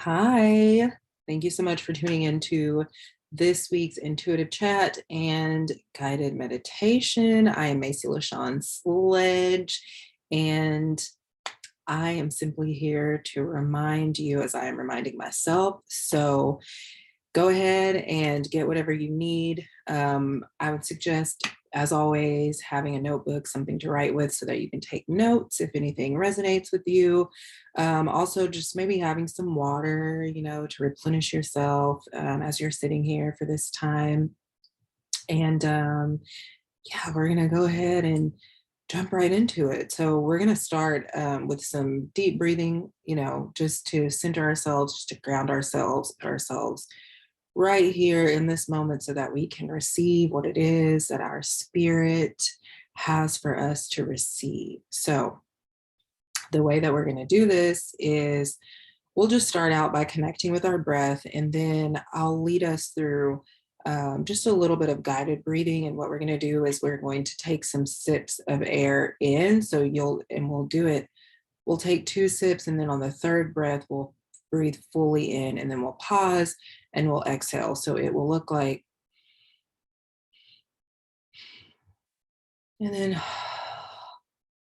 Hi, thank you so much for tuning into this week's intuitive chat and guided meditation. I am Macy LaShawn Sledge, and I am simply here to remind you, as I am reminding myself. So go ahead and get whatever you need. I would suggest, as always, having a notebook, something to write with so that you can take notes if anything resonates with you. Also, just maybe having some water, to replenish yourself as you're sitting here for this time. And yeah, we're going to go ahead and jump right into it. So we're going to start with some deep breathing, just to center ourselves, just to ground ourselves, put ourselves right here in this moment so that we can receive what it is that our spirit has for us to receive. So the way that we're going to do this is we'll just start out by connecting with our breath, and then I'll lead us through just a little bit of guided breathing. And what we're going to do is we're going to take some sips of air in. So we'll do it. We'll take 2 sips, and then on the third breath, we'll breathe fully in, and then we'll pause and we'll exhale. So it will look like, and then,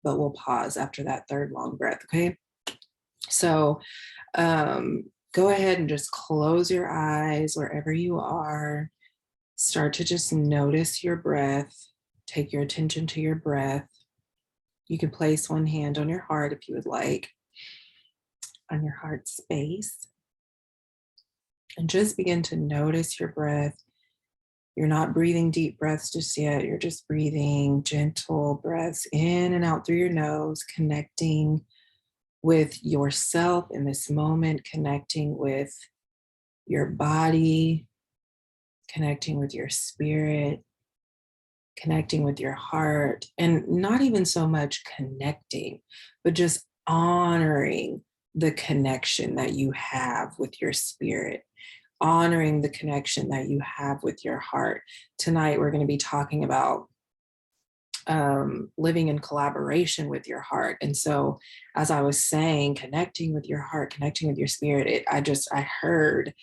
but we'll pause after that third long breath. Okay. So go ahead and just close your eyes wherever you are. Start to just notice your breath. Take your attention to your breath. You can place one hand on your heart if you would like, on your heart space. And just begin to notice your breath. You're not breathing deep breaths just yet. You're just breathing gentle breaths in and out through your nose, connecting with yourself in this moment, connecting with your body, connecting with your spirit, connecting with your heart, and not even so much connecting, but just honoring the connection that you have with your spirit, honoring the connection that you have with your heart. Tonight, we're going to be talking about living in collaboration with your heart. And so, as I was saying, connecting with your heart, connecting with your spirit, I heard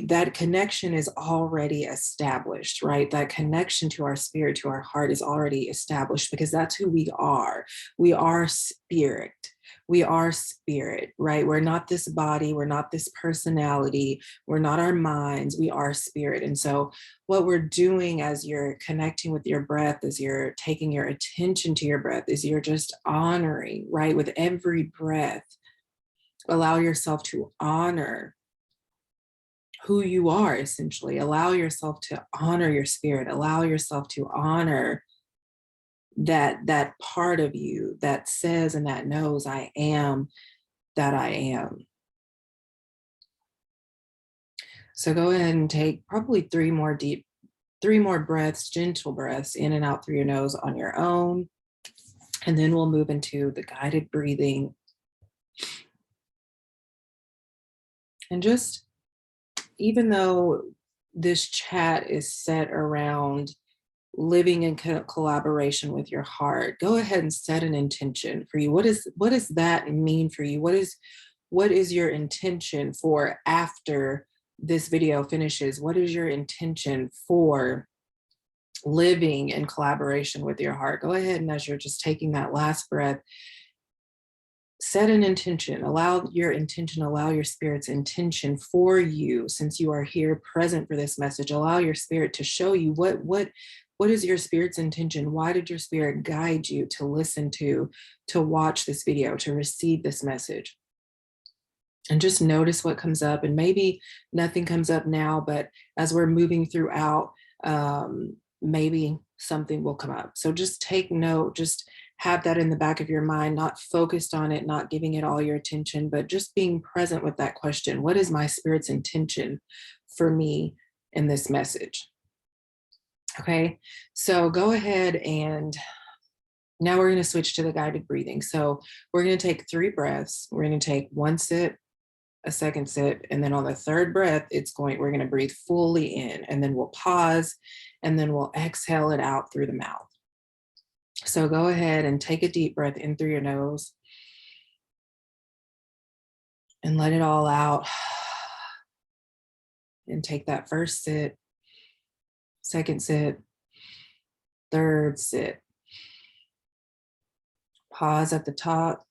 that connection is already established, right? That connection to our spirit, to our heart is already established, because that's who we are. We are spirit. We are spirit, right? We're not this body. We're not this personality. We're not our minds. We are spirit. And so what we're doing as you're connecting with your breath, as you're taking your attention to your breath, is you're just honoring, right? With every breath, allow yourself to honor who you are. Essentially, allow yourself to honor your spirit, allow yourself to honor that part of you that says and that knows, I am that I am. So go ahead and take probably 3 more breaths, gentle breaths in and out through your nose on your own. And then we'll move into the guided breathing. And just, even though this chat is set around living in collaboration with your heart, go ahead and set an intention for you. What does that mean for you? What is your intention for after this video finishes? What is your intention for living in collaboration with your heart? Go ahead, and as you're just taking that last breath, set an intention. Allow your spirit's intention for you. Since you are here present for this message, allow your spirit to show you what is your spirit's intention. Why did your spirit guide you to listen to watch this video, to receive this message? And just notice what comes up. And maybe nothing comes up now, but as we're moving throughout, maybe something will come up. So just take note, just have that in the back of your mind, not focused on it, not giving it all your attention, but just being present with that question. What is my spirit's intention for me in this message? Okay, so go ahead, and now we're going to switch to the guided breathing. So we're going to take 3 breaths. We're going to take 1 sip, a second sip, and then on the third breath, we're going to breathe fully in, and then we'll pause, and then we'll exhale it out through the mouth. So go ahead and take a deep breath in through your nose. And let it all out. And take that first sip, second sip, third sip. Pause at the top.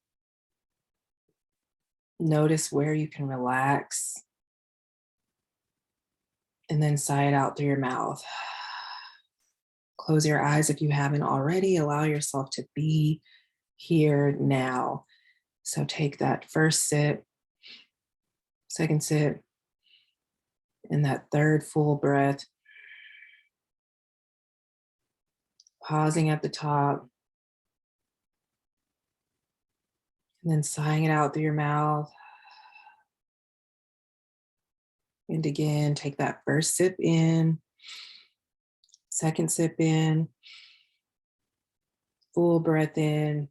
Notice where you can relax. And then sigh it out through your mouth. Close your eyes if you haven't already. Allow yourself to be here now. So take that first sip, second sip, and that third full breath. Pausing at the top. And then sighing it out through your mouth. And again, take that first sip in, second sip in, full breath in,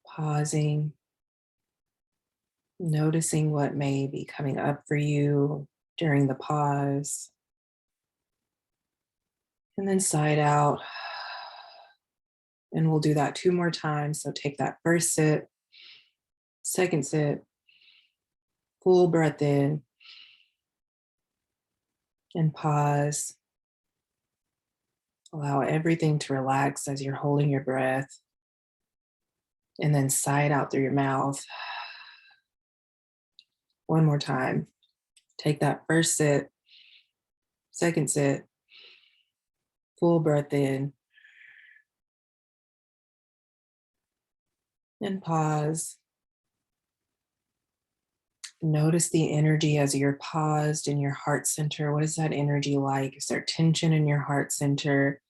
pausing, noticing what may be coming up for you during the pause. And then sigh it out. And we'll do that 2 more times. So take that first sip, second sip, full breath in, and pause. Allow everything to relax as you're holding your breath. And then sigh it out through your mouth. 1 more time. Take that first sip, second sip, full breath in, and pause. Notice the energy as you're paused in your heart center. What is that energy like? Is there tension in your heart center?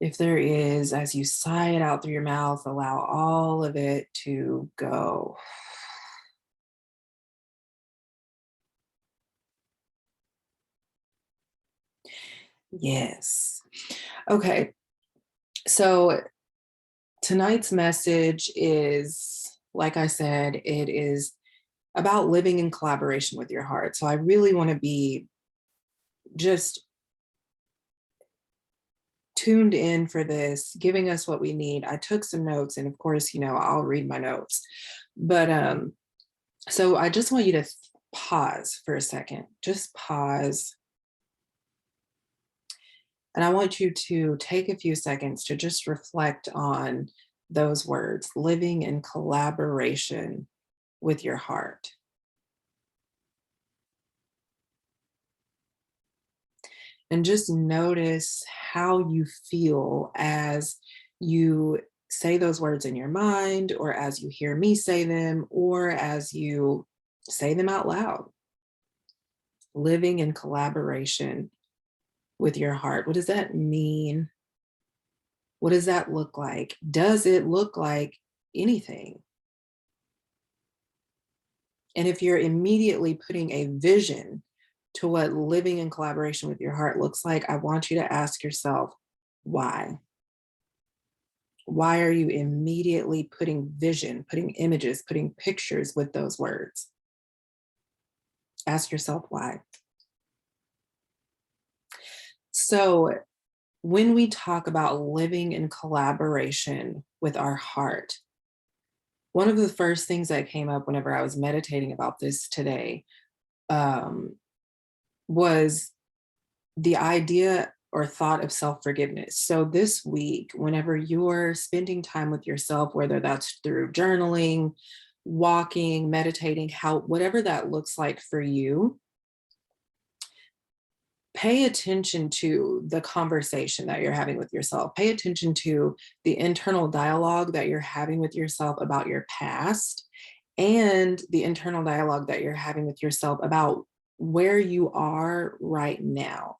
If there is, as you sigh it out through your mouth, allow all of it to go. Yes. Okay. So tonight's message is, like I said, it is about living in collaboration with your heart. So I really want to be just tuned in for this, giving us what we need. I took some notes, and of course, I'll read my notes. But so I just want you to pause for a second. Just pause. And I want you to take a few seconds to just reflect on those words, living in collaboration with your heart. And just notice how you feel as you say those words in your mind, or as you hear me say them, or as you say them out loud. Living in collaboration with your heart. What does that mean? What does that look like? Does it look like anything? And if you're immediately putting a vision to what living in collaboration with your heart looks like, I want you to ask yourself, why? Why are you immediately putting vision, putting images, putting pictures with those words? Ask yourself why. So when we talk about living in collaboration with our heart, one of the first things that came up whenever I was meditating about this today was the idea or thought of self-forgiveness. So this week, whenever you're spending time with yourself, whether that's through journaling, walking, meditating, whatever that looks like for you, pay attention to the conversation that you're having with yourself. Pay attention to the internal dialogue that you're having with yourself about your past, and the internal dialogue that you're having with yourself about where you are right now.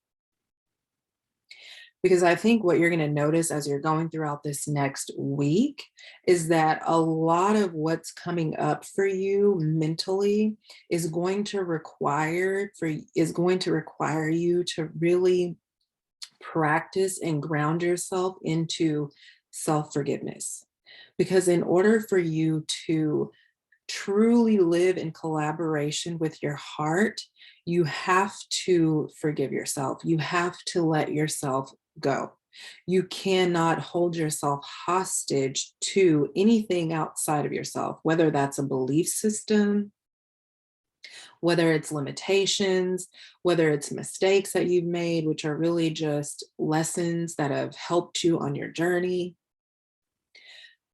Because I think what you're going to notice as you're going throughout this next week is that a lot of what's coming up for you mentally is going to require you to really practice and ground yourself into self-forgiveness. Because in order for you to truly live in collaboration with your heart, you have to forgive yourself. You have to let yourself go. You cannot hold yourself hostage to anything outside of yourself, whether that's a belief system, whether it's limitations, whether it's mistakes that you've made, which are really just lessons that have helped you on your journey.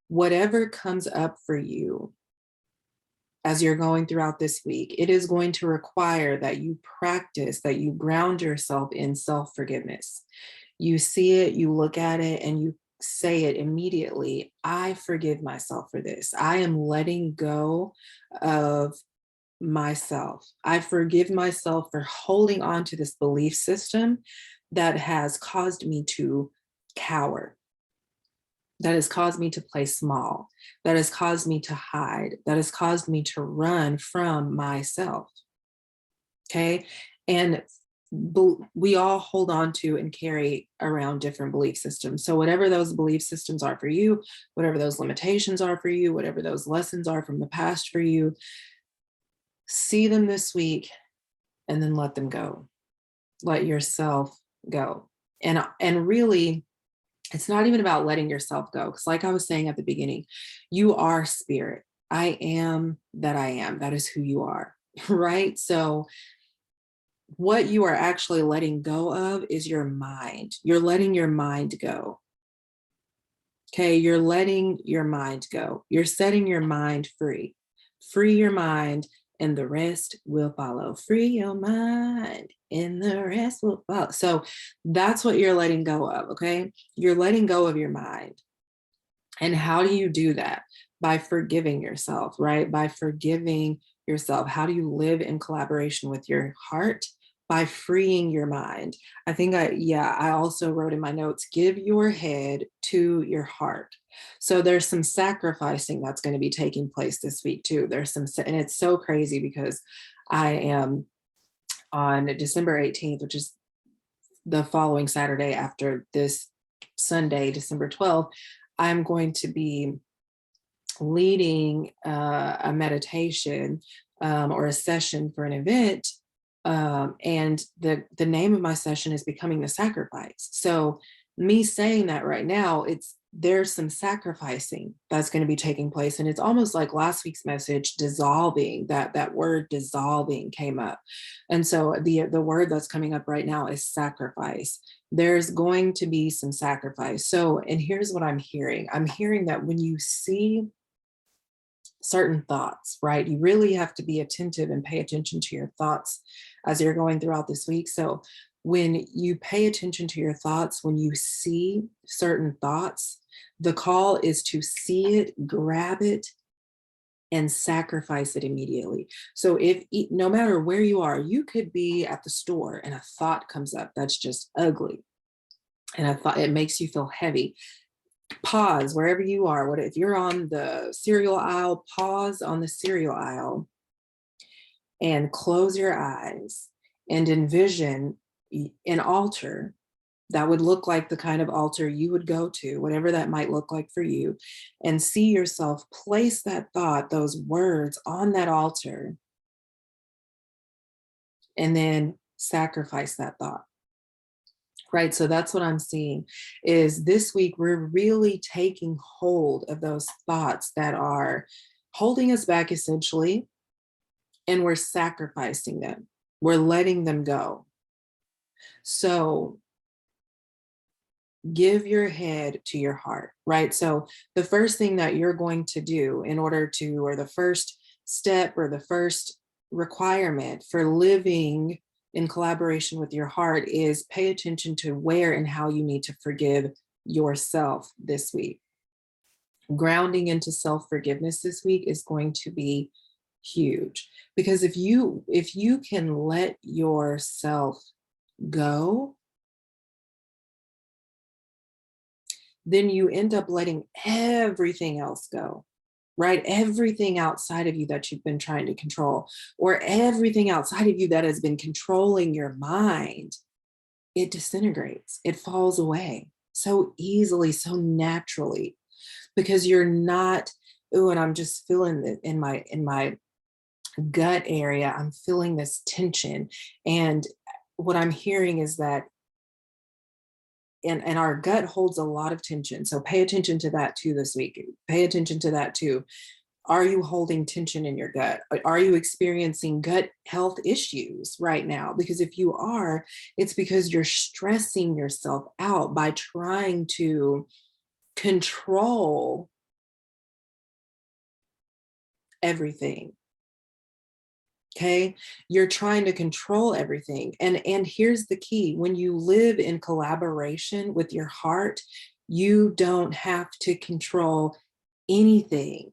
Whatever comes up for you as you're going throughout this week, it is going to require that you practice, that you ground yourself in self-forgiveness. You see it, you look at it, and you say it immediately. I forgive myself for this. I am letting go of myself. I forgive myself for holding on to this belief system that has caused me to cower, that has caused me to play small, that has caused me to hide, that has caused me to run from myself. Okay. And we all hold on to and carry around different belief systems. So, whatever those belief systems are for you, whatever those limitations are for you, whatever those lessons are from the past for you, see them this week and then let them go. Let yourself go. And really, it's not even about letting yourself go. Because, like I was saying at the beginning, you are spirit. I am that I am. That is who you are. Right. So, what you are actually letting go of is your mind. You're letting your mind go. Okay. You're letting your mind go. You're setting your mind free. Free your mind, and the rest will follow. Free your mind, and the rest will follow. So that's what you're letting go of. Okay. You're letting go of your mind. And how do you do that? By forgiving yourself, right? By forgiving yourself. How do you live in collaboration with your heart? By freeing your mind. I also wrote in my notes, give your head to your heart. So there's some sacrificing that's going to be taking place this week too. And it's so crazy because I am on December 18th, which is the following Saturday after this Sunday, December 12th, I'm going to be leading a meditation or a session for an event. And the name of my session is Becoming the Sacrifice. So me saying that right now, there's some sacrificing that's going to be taking place. And it's almost like last week's message, dissolving, that word dissolving came up. And so the word that's coming up right now is sacrifice. There's going to be some sacrifice. So, and here's what I'm hearing. I'm hearing that when you see certain thoughts, right? You really have to be attentive and pay attention to your thoughts as you're going throughout this week. So when you pay attention to your thoughts, when you see certain thoughts, the call is to see it, grab it, and sacrifice it immediately. So no matter where you are, you could be at the store and a thought comes up that's just ugly. And a thought, it makes you feel heavy. Pause wherever you are. If you're on the cereal aisle, pause on the cereal aisle and close your eyes and envision an altar that would look like the kind of altar you would go to, whatever that might look like for you, and see yourself place that thought, those words on that altar, and then sacrifice that thought. Right. So that's what I'm seeing is this week, we're really taking hold of those thoughts that are holding us back essentially, and we're sacrificing them. We're letting them go. So give your head to your heart, right? So the first thing that you're going to do or the first step or the first requirement for living in collaboration with your heart is pay attention to where and how you need to forgive yourself this week. Grounding into self-forgiveness this week is going to be huge, because if you can let yourself go, then you end up letting everything else go, right? Everything outside of you that you've been trying to control, or everything outside of you that has been controlling your mind, it disintegrates, it falls away so easily, so naturally, because you're not, and I'm just feeling it in my gut area, I'm feeling this tension. And what I'm hearing is that and our gut holds a lot of tension. So pay attention to that too this week. Pay attention to that too. Are you holding tension in your gut? Are you experiencing gut health issues right now? Because if you are, it's because you're stressing yourself out by trying to control everything. Okay, you're trying to control everything. And here's the key: when you live in collaboration with your heart, you don't have to control anything,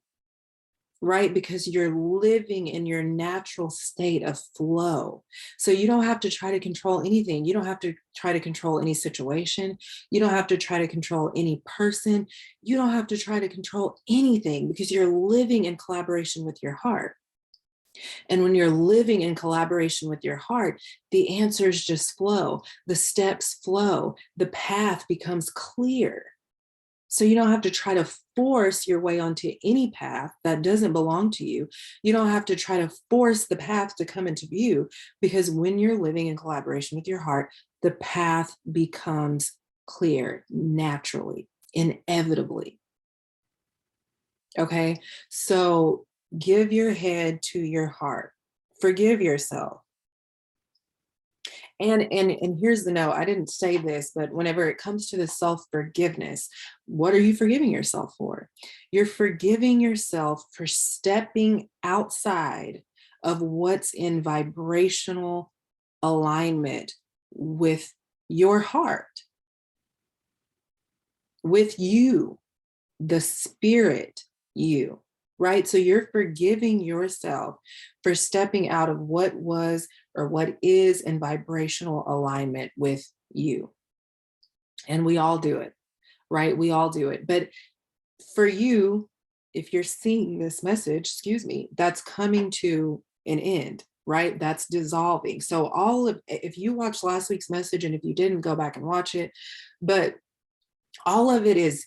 right? Because you're living in your natural state of flow. So you don't have to try to control anything. You don't have to try to control any situation. You don't have to try to control any person. You don't have to try to control anything, because you're living in collaboration with your heart. And when you're living in collaboration with your heart, the answers just flow, the steps flow, the path becomes clear. So you don't have to try to force your way onto any path that doesn't belong to you. You don't have to try to force the path to come into view, because when you're living in collaboration with your heart, the path becomes clear naturally, inevitably. Okay, so give your head to your heart. Forgive yourself. And here's the note. I didn't say this, but whenever it comes to the self-forgiveness, what are you forgiving yourself for? You're forgiving yourself for stepping outside of what's in vibrational alignment with your heart, with you, the spirit you, right? So you're forgiving yourself for stepping out of what was or what is in vibrational alignment with you. And we all do it, right? We all do it. But for you, if you're seeing this message, excuse me, that's coming to an end, right? That's dissolving. So if you watched last week's message, and if you didn't, go back and watch it, but all of it is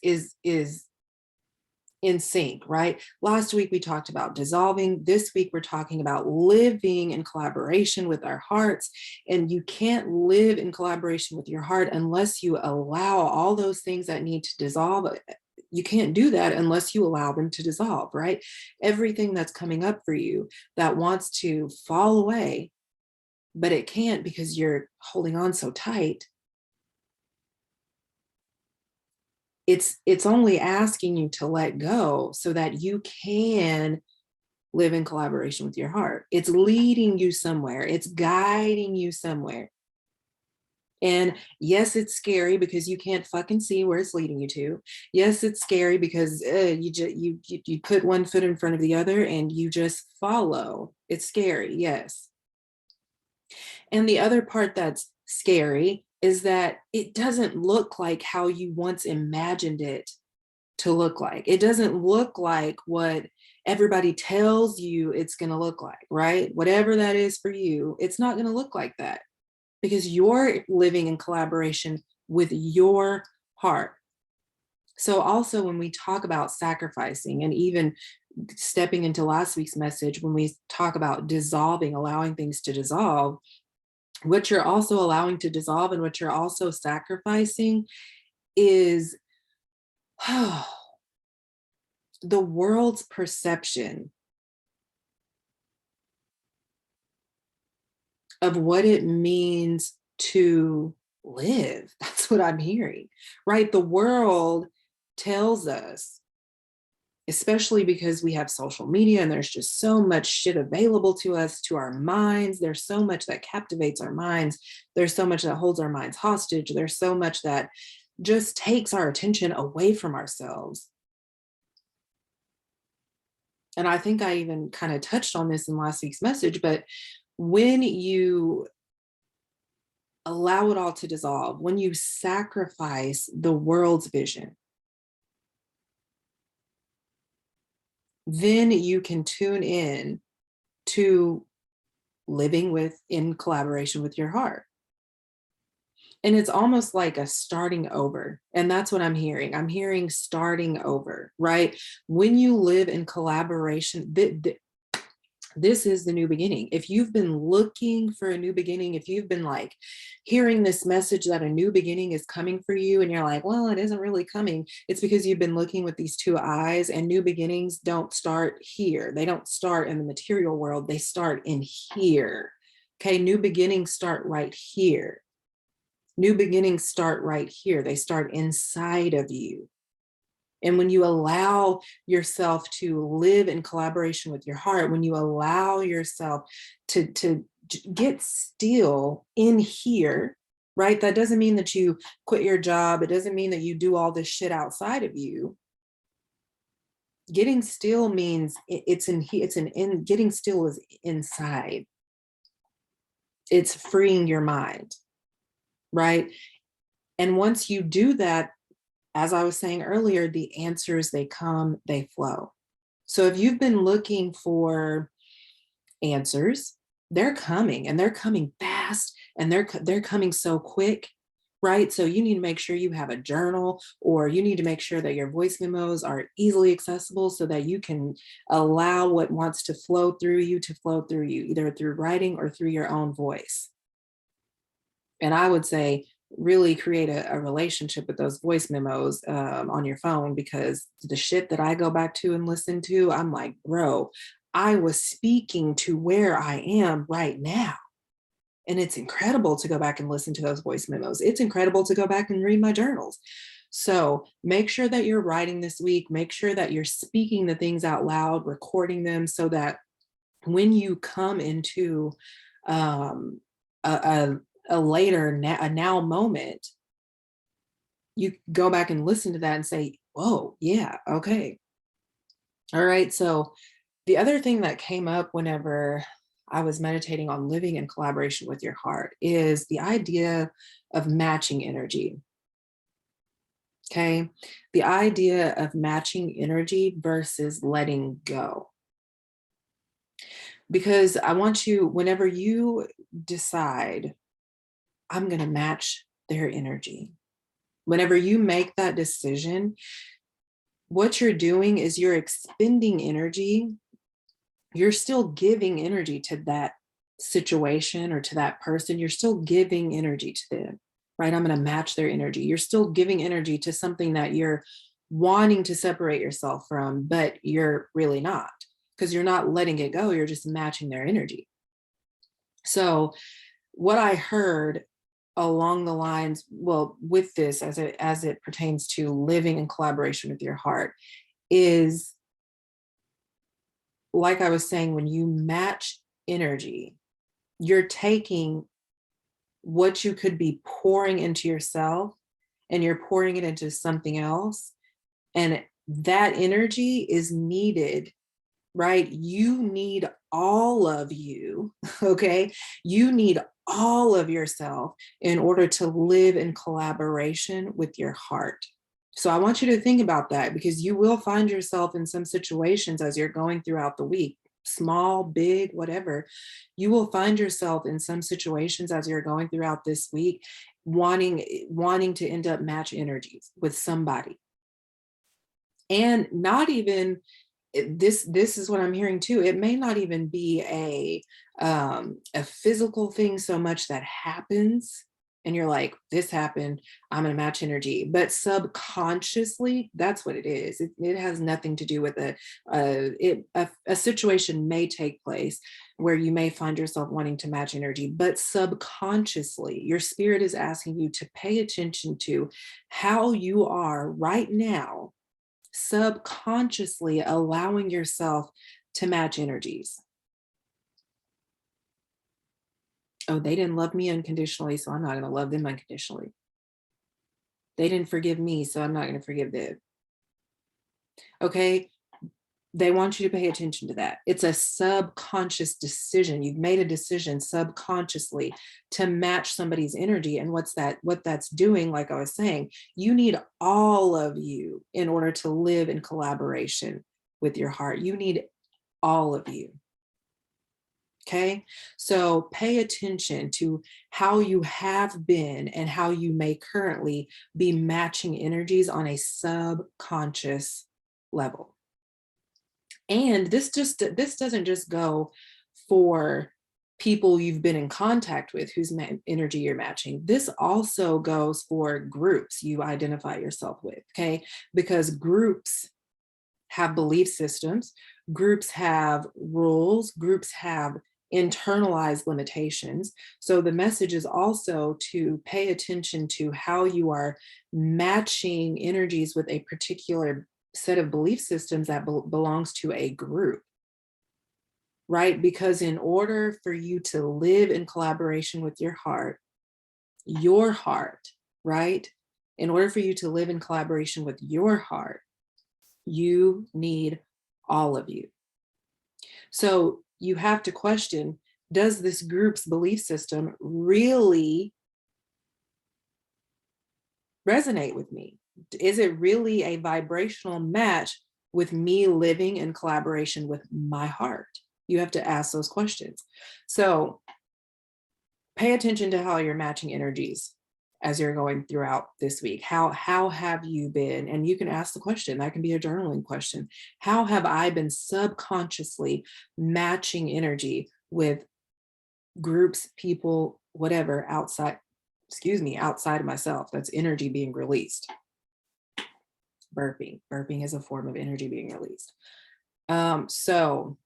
in sync, right? Last week we talked about dissolving. This week we're talking about living in collaboration with our hearts. And you can't live in collaboration with your heart unless you allow all those things that need to dissolve. You can't do that unless you allow them to dissolve, right? Everything that's coming up for you that wants to fall away, but it can't because you're holding on so tight. It's only asking you to let go so that you can live in collaboration with your heart. It's leading you somewhere. It's guiding you somewhere. And yes, it's scary because you can't fucking see where it's leading you to. Yes, it's scary because you put one foot in front of the other and you just follow. It's scary, yes. And the other part that's scary is that it doesn't look like how you once imagined it to look like. It doesn't look like what everybody tells you it's going to look like, right? Whatever that is for you, it's not going to look like that, because you're living in collaboration with your heart. So also when we talk about sacrificing, and even stepping into last week's message, when we talk about dissolving, allowing things to dissolve, what you're also allowing to dissolve and what you're also sacrificing is the world's perception of what it means to live. That's what I'm hearing, right? The world tells us, especially because we have social media and there's just so much shit available to us, to our minds. There's so much that captivates our minds. There's so much that holds our minds hostage. There's so much that just takes our attention away from ourselves. And I think I even kind of touched on this in last week's message, but when you allow it all to dissolve, when you sacrifice the world's vision, then you can tune in to living in collaboration with your heart. And it's almost like a starting over. And that's what I'm hearing. I'm hearing starting over, right? When you live in collaboration, This is the new beginning. If you've been looking for a new beginning, if you've been like hearing this message that a new beginning is coming for you, and you're like, well, it isn't really coming, it's because you've been looking with these two eyes, and new beginnings don't start here. They don't start in the material world. They start in here. Okay. New beginnings start right here. New beginnings start right here. They start inside of you. And when you allow yourself to live in collaboration with your heart, when you allow yourself to get still in here, right? That doesn't mean that you quit your job. It doesn't mean that you do all this shit outside of you. Getting still means getting still is inside. It's freeing your mind, right? And once you do that, as I was saying earlier, the answers, they come, they flow. So if you've been looking for answers, they're coming, and they're coming fast, and they're coming so quick, right? So you need to make sure you have a journal, or you need to make sure that your voice memos are easily accessible so that you can allow what wants to flow through you to flow through you, either through writing or through your own voice. And I would say, really create a relationship with those voice memos on your phone, because the shit that I go back to and listen to, I'm like, bro, I was speaking to where I am right now. And it's incredible to go back and listen to those voice memos. It's incredible to go back and read my journals. So make sure that you're writing this week. Make sure that you're speaking the things out loud, recording them, so that when you come into um, a a now moment, you go back and listen to that and say, whoa, yeah, okay. All right. So the other thing that came up whenever I was meditating on living in collaboration with your heart is the idea of matching energy. Okay. The idea of matching energy versus letting go. Because I want you, whenever you decide, I'm going to match their energy, whenever you make that decision, what you're doing is you're expending energy. You're still giving energy to that situation or to that person. You're still giving energy to them, right? I'm going to match their energy. You're still giving energy to something that you're wanting to separate yourself from, but you're really not, because you're not letting it go. You're just matching their energy. So what I heard along the lines, well, with this, as it pertains to living in collaboration with your heart, is, like I was saying, when you match energy, you're taking what you could be pouring into yourself and you're pouring it into something else, and that energy is needed, right? You need all of you, okay? You need all of yourself in order to live in collaboration with your heart. So I want you to think about that, because you will find yourself in some situations as you're going throughout the week, small, big, whatever. You will find yourself in some situations as you're going throughout this week wanting to end up match energies with somebody. And not even this is what I'm hearing too. It may not even be a physical thing so much that happens and you're like, this happened, I'm gonna match energy, but subconsciously, that's what it is. It has nothing to do with a situation may take place where you may find yourself wanting to match energy, but subconsciously, your spirit is asking you to pay attention to how you are right now, subconsciously allowing yourself to match energies. Oh, they didn't love me unconditionally, so I'm not going to love them unconditionally. They didn't forgive me, so I'm not going to forgive them. Okay. They want you to pay attention to that. It's a subconscious decision. You've made a decision subconsciously to match somebody's energy. And what that's doing, like I was saying, you need all of you in order to live in collaboration with your heart. You need all of you. Okay, so pay attention to how you have been and how you may currently be matching energies on a subconscious level. And this doesn't just go for people you've been in contact with whose energy you're matching. This also goes for groups you identify yourself with, okay? Because groups have belief systems, groups have rules, groups have internalized limitations. So the message is also to pay attention to how you are matching energies with a particular set of belief systems that belongs to a group, right? Because in order for you to live in collaboration with your heart, right? In order for you to live in collaboration with your heart, you need all of you. So you have to question, does this group's belief system really resonate with me? Is it really a vibrational match with me living in collaboration with my heart? You have to ask those questions. So pay attention to how you're matching energies as you're going throughout this week. How have you been? And you can ask the question, that can be a journaling question. How have I been subconsciously matching energy with groups, people, whatever, outside of myself? That's energy being released. Burping is a form of energy being released. So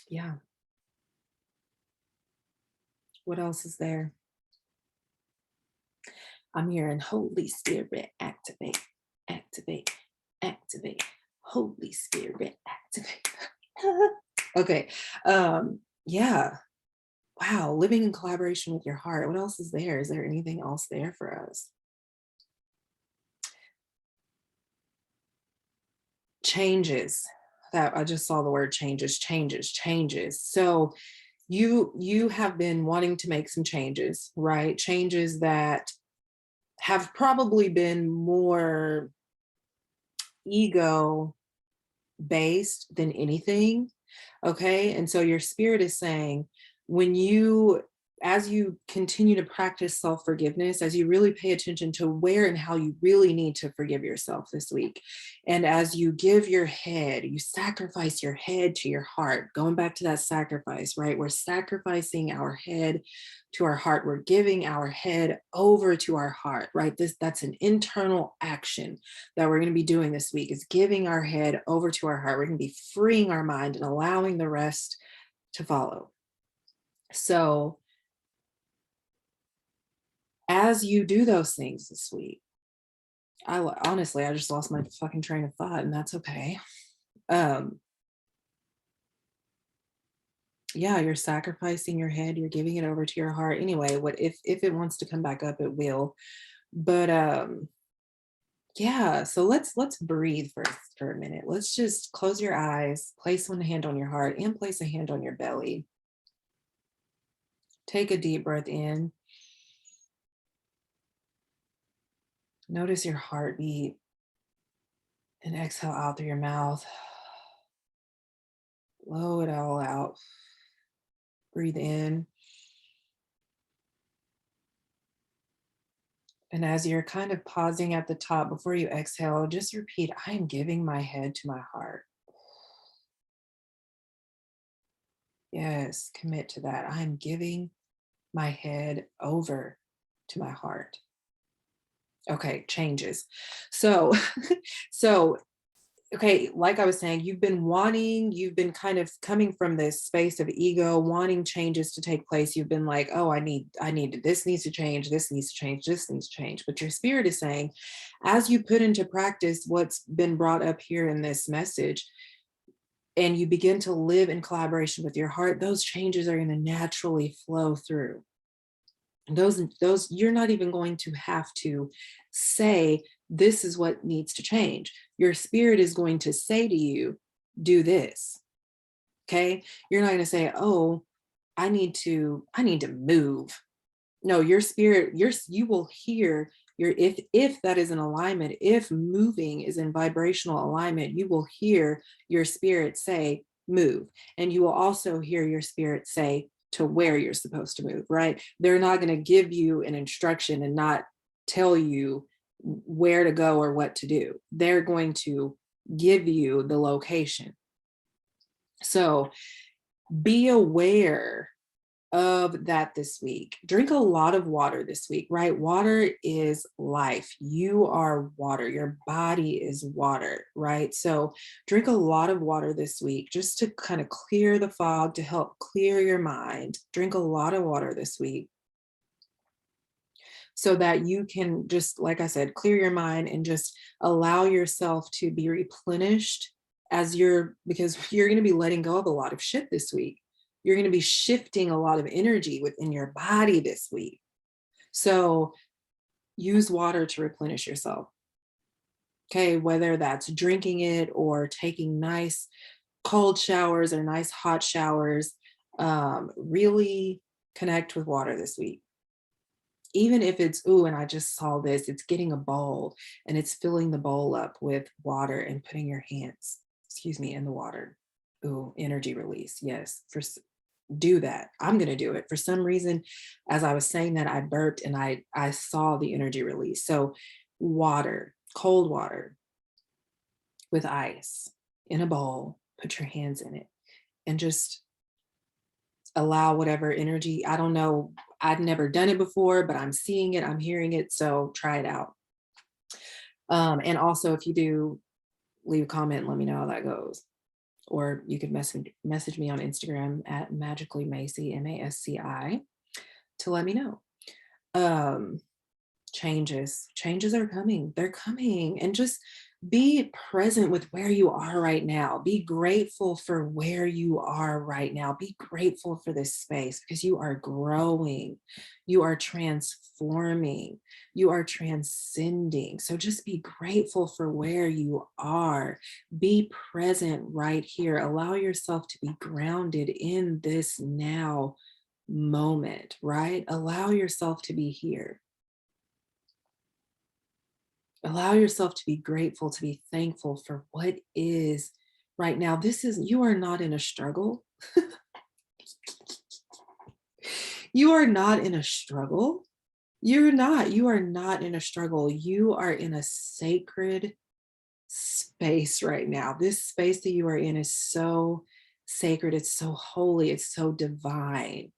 yeah, what else is there? I'm hearing Holy Spirit, activate, activate, activate. Holy Spirit, activate. Okay. Yeah. Wow. Living in collaboration with your heart. What else is there? Is there anything else there for us? Changes. That I just saw the word changes. So you have been wanting to make some changes, right? Changes that have probably been more ego based than anything. Okay. And so your spirit is saying, as you continue to practice self forgiveness, as you really pay attention to where and how you really need to forgive yourself this week, and as you you sacrifice your head to your heart, going back to that sacrifice, right? We're sacrificing our head to our heart. We're giving our head over to our heart, right? That's an internal action that we're going to be doing this week, is giving our head over to our heart. We're going to be freeing our mind and allowing the rest to follow. So as you do those things this week, I just lost my fucking train of thought, and that's okay. Yeah, you're sacrificing your head, you're giving it over to your heart. Anyway, what if it wants to come back up, it will. But yeah, so let's breathe for a minute. Let's just close your eyes, place one hand on your heart, and place a hand on your belly. Take a deep breath in. Notice your heartbeat, and exhale out through your mouth. Blow it all out. Breathe in. And as you're kind of pausing at the top before you exhale, just repeat, I am giving my head to my heart. Yes, commit to that. I'm giving my head over to my heart. Okay, changes. So, okay, like I was saying, you've been kind of coming from this space of ego, wanting changes to take place. You've been like, oh, this needs to change, this needs to change, this needs to change. But your spirit is saying, as you put into practice what's been brought up here in this message, and you begin to live in collaboration with your heart, those changes are going to naturally flow through. Those you're not even going to have to say, this is what needs to change. Your spirit is going to say to you, do this. Okay. You're not going to say, oh, I need to move. No, your spirit, you will hear if that is in alignment, if moving is in vibrational alignment, you will hear your spirit say, move. And you will also hear your spirit say to where you're supposed to move, right? They're not going to give you an instruction and not tell you where to go or what to do. They're going to give you the location. So be aware of that this week. Drink a lot of water this week, right? Water is life. You are water. Your body is water, right? So drink a lot of water this week just to kind of clear the fog, to help clear your mind. Drink a lot of water this week so that you can just, like I said, clear your mind and just allow yourself to be replenished because you're going to be letting go of a lot of shit this week. You're going to be shifting a lot of energy within your body this week. So use water to replenish yourself. Okay, whether that's drinking it or taking nice cold showers or nice hot showers, really connect with water this week. Even if it's, ooh, and I just saw this, it's getting a bowl and it's filling the bowl up with water and putting your hands, in the water. Ooh, energy release. Yes, do that. I'm going to do it. For some reason, as I was saying that, I burped and I saw the energy release. So water, cold water with ice in a bowl, put your hands in it and just allow whatever energy. I don't know. I've never done it before, but I'm seeing it, I'm hearing it. So try it out. And also, if you do, leave a comment and let me know how that goes. Or you could message me on Instagram at magicallymasci, MASCI, to let me know. Changes are coming. They're coming. And just be present with where you are right now. Be grateful for where you are right now. Be grateful for this space because you are growing. You are transforming. You are transcending. So just be grateful for where you are. Be present right here. Allow yourself to be grounded in this now moment, right? Allow yourself to be here. Allow yourself to be grateful, to be thankful for what is right now. You are not in a struggle. You are not in a struggle. You are not in a struggle. You are in a sacred space right now. This space that you are in is so sacred. It's so holy. It's so divine.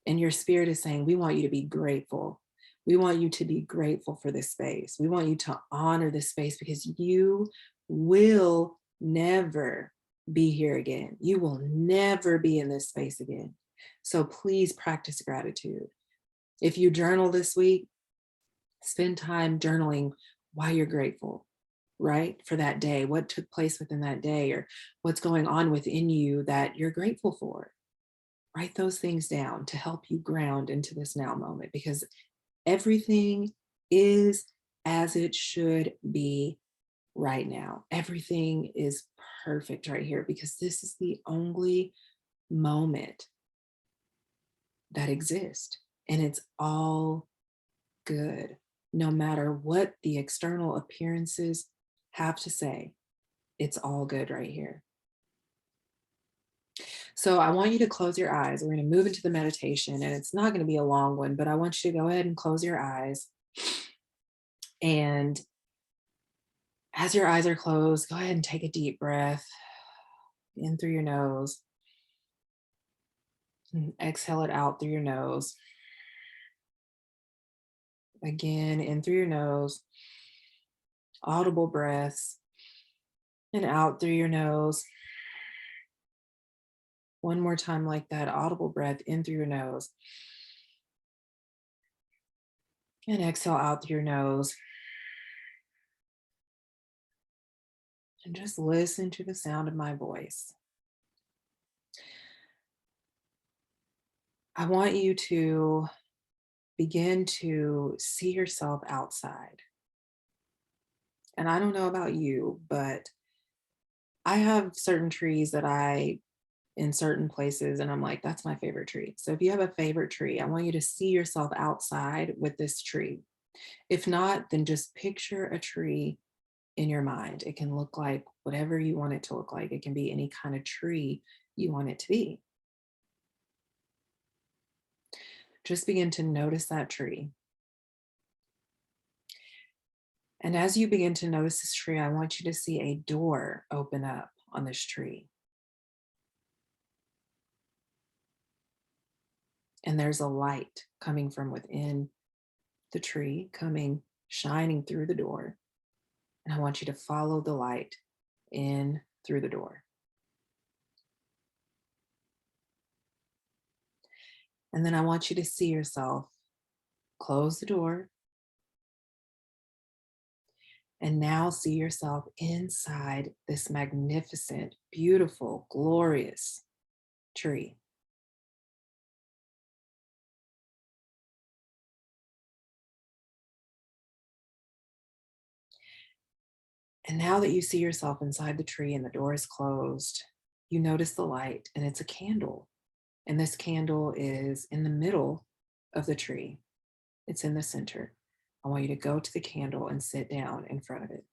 And your spirit is saying, we want you to be grateful. We want you to be grateful for this space. We want you to honor this space because you will never be here again. You will never be in this space again. So please practice gratitude. If you journal this week, spend time journaling why you're grateful, right? For that day, what took place within that day, or what's going on within you that you're grateful for. Write those things down to help you ground into this now moment, because everything is as it should be right now. Everything is perfect right here because this is the only moment that exists, and it's all good. No matter what the external appearances have to say, it's all good right here. So I want you to close your eyes. We're going to move into the meditation, and it's not going to be a long one, but I want you to go ahead and close your eyes. And as your eyes are closed, go ahead and take a deep breath in through your nose and exhale it out through your nose. Again, in through your nose, audible breaths, and out through your nose. One more time like that, audible breath in through your nose. And exhale out through your nose. And just listen to the sound of my voice. I want you to begin to see yourself outside. And I don't know about you, but I have certain trees that in certain places, and I'm like, that's my favorite tree. So if you have a favorite tree, I want you to see yourself outside with this tree. If not, then just picture a tree in your mind. It can look like whatever you want it to look like. It can be any kind of tree you want it to be. Just begin to notice that tree. And as you begin to notice this tree, I want you to see a door open up on this tree. And there's a light coming from within the tree, shining through the door. And I want you to follow the light in through the door. And then I want you to see yourself close the door and now see yourself inside this magnificent, beautiful, glorious tree. And now that you see yourself inside the tree and the door is closed, you notice the light and it's a candle. And this candle is in the middle of the tree. It's in the center. I want you to go to the candle and sit down in front of it.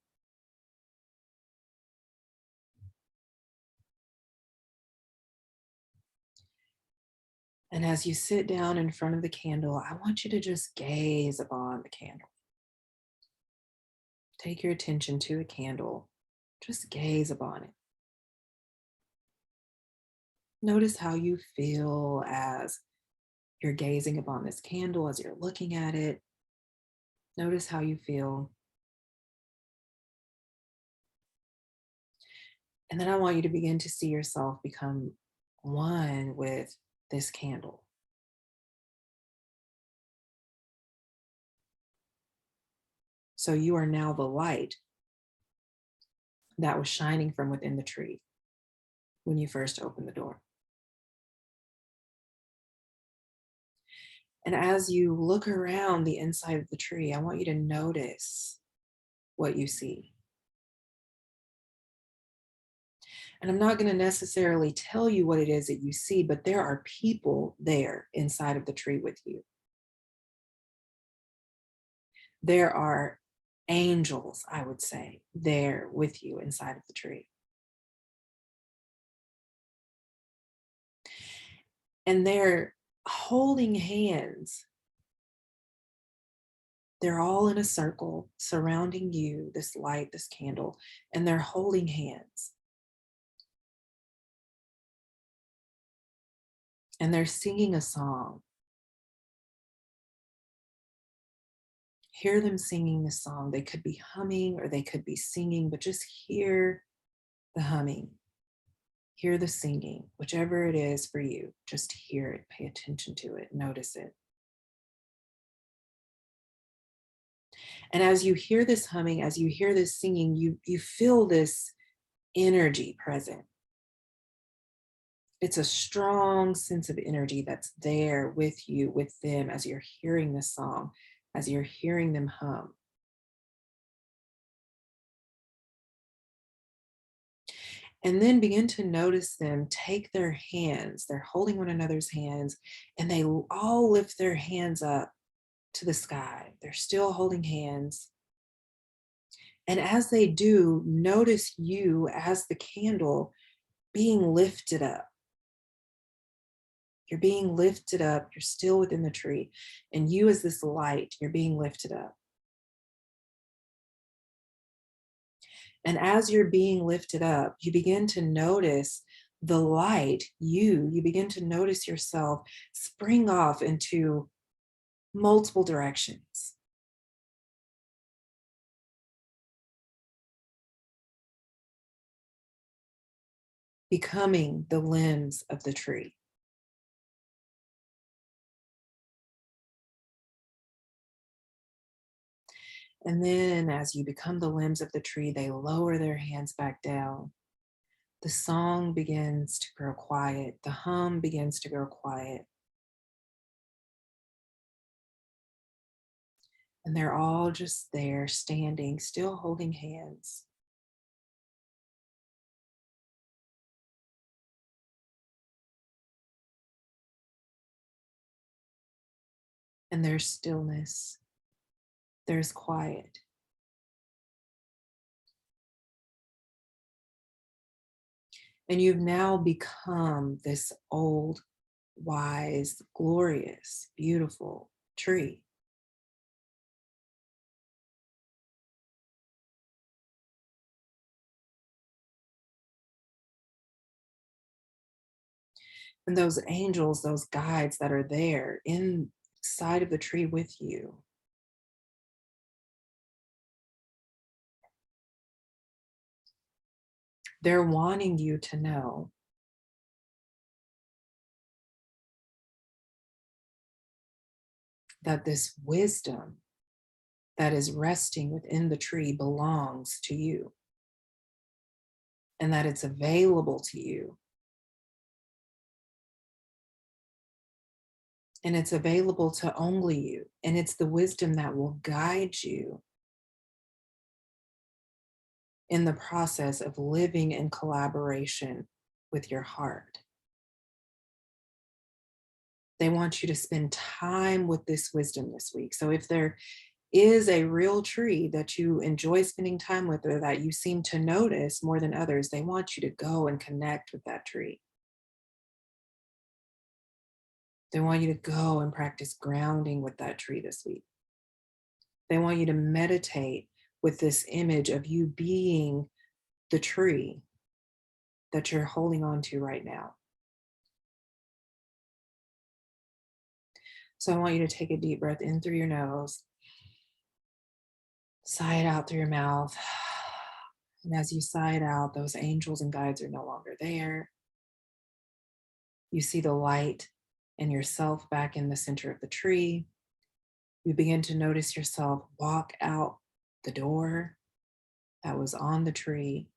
And as you sit down in front of the candle, I want you to just gaze upon the candle. Take your attention to the candle. Just gaze upon it. Notice how you feel as you're gazing upon this candle, as you're looking at it. Notice how you feel. And then I want you to begin to see yourself become one with this candle. So you are now the light that was shining from within the tree when you first opened the door. And as you look around the inside of the tree, I want you to notice what you see. And I'm not going to necessarily tell you what it is that you see, but there are people there inside of the tree with you. There are angels, I would say, there with you inside of the tree. And they're holding hands. They're all in a circle surrounding you, this light, this candle, and they're holding hands. And they're singing a song. Hear them singing the song. They could be humming or they could be singing, but just hear the humming. Hear the singing, whichever it is for you. Just hear it, pay attention to it, notice it. And as you hear this humming, as you hear this singing, you feel this energy present. It's a strong sense of energy that's there with you, with them, as you're hearing the song, as you're hearing them hum. And then begin to notice them take their hands, they're holding one another's hands, and they all lift their hands up to the sky. They're still holding hands. And as they do, notice you as the candle being lifted up. You're being lifted up. You're still within the tree. And you as this light, you're being lifted up. And as you're being lifted up, you begin to notice the light, you begin to notice yourself spring off into multiple directions. Becoming the limbs of the tree. And then as you become the limbs of the tree, they lower their hands back down. The song begins to grow quiet. The hum begins to grow quiet. And they're all just there, standing, still holding hands. And there's stillness. There's quiet. And you've now become this old, wise, glorious, beautiful tree. And those angels, those guides that are there inside of the tree with you, they're wanting you to know that this wisdom that is resting within the tree belongs to you and that it's available to you. And it's available to only you. And it's the wisdom that will guide you in the process of living in collaboration with your heart. They want you to spend time with this wisdom this week. So if there is a real tree that you enjoy spending time with or that you seem to notice more than others, they want you to go and connect with that tree. They want you to go and practice grounding with that tree this week. They want you to meditate with this image of you being the tree that you're holding on to right now. So I want you to take a deep breath in through your nose, sigh it out through your mouth. And as you sigh it out, those angels and guides are no longer there. You see the light and yourself back in the center of the tree. You begin to notice yourself walk out the door that was on the tree.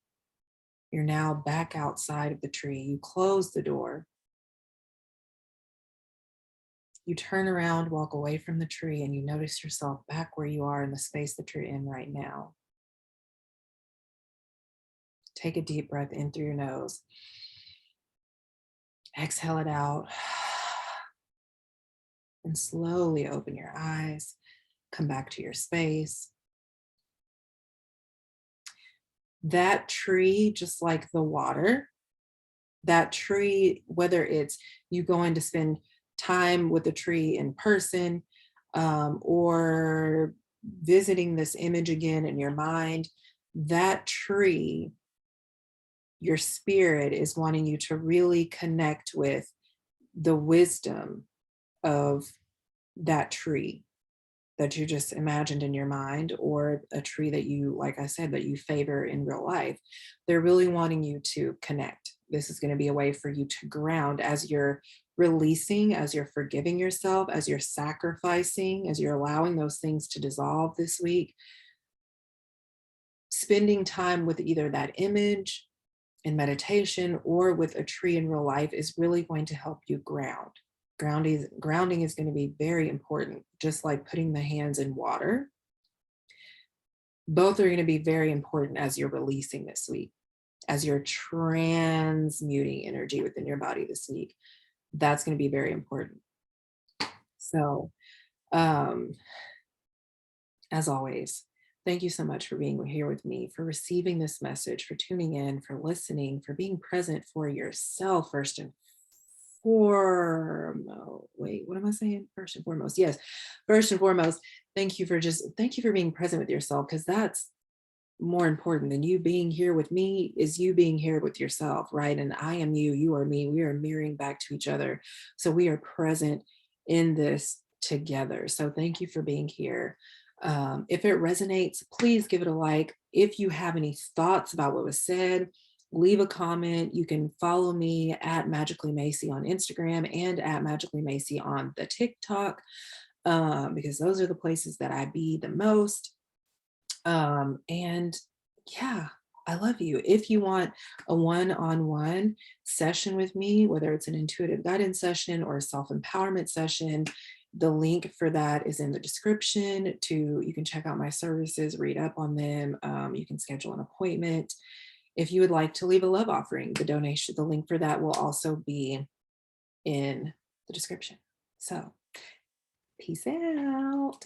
You're now back outside of the tree. You close the door. You turn around, walk away from the tree, and you notice yourself back where you are in the space that you're in right now. Take a deep breath in through your nose. Exhale it out. And slowly open your eyes. Come back to your space. That tree, just like the water, that tree, whether it's you going to spend time with the tree in person or visiting this image again in your mind, that tree, your spirit is wanting you to really connect with the wisdom of that tree that you just imagined in your mind, or a tree that you, like I said, that you favor in real life. They're really wanting you to connect. This is going to be a way for you to ground as you're releasing, as you're forgiving yourself, as you're sacrificing, as you're allowing those things to dissolve this week. Spending time with either that image in meditation or with a tree in real life is really going to help you ground. Grounding is going to be very important, just like putting the hands in water. Both are going to be very important as you're releasing this week, as you're transmuting energy within your body this week. That's going to be very important. So, as always, thank you so much for being here with me, for receiving this message, for tuning in, for listening, for being present for yourself first and foremost. Wait, what am I saying? First and foremost. Yes, first and foremost, thank you for being present with yourself, because that's more important than you being here with me is you being here with yourself, right? And I am you, you are me. We are mirroring back to each other. So we are present in this together. So thank you for being here. If it resonates, please give it a like. If you have any thoughts about what was said, leave a comment. You can follow me at magicallymasci on Instagram and at magicallymasci on the TikTok, because those are the places that I be the most. And yeah, I love you. If you want a one-on-one session with me, whether it's an intuitive guidance session or a self-empowerment session, the link for that is in the description. You can check out my services, read up on them. You can schedule an appointment. If you would like to leave a love offering, the link for that will also be in the description. So, peace out.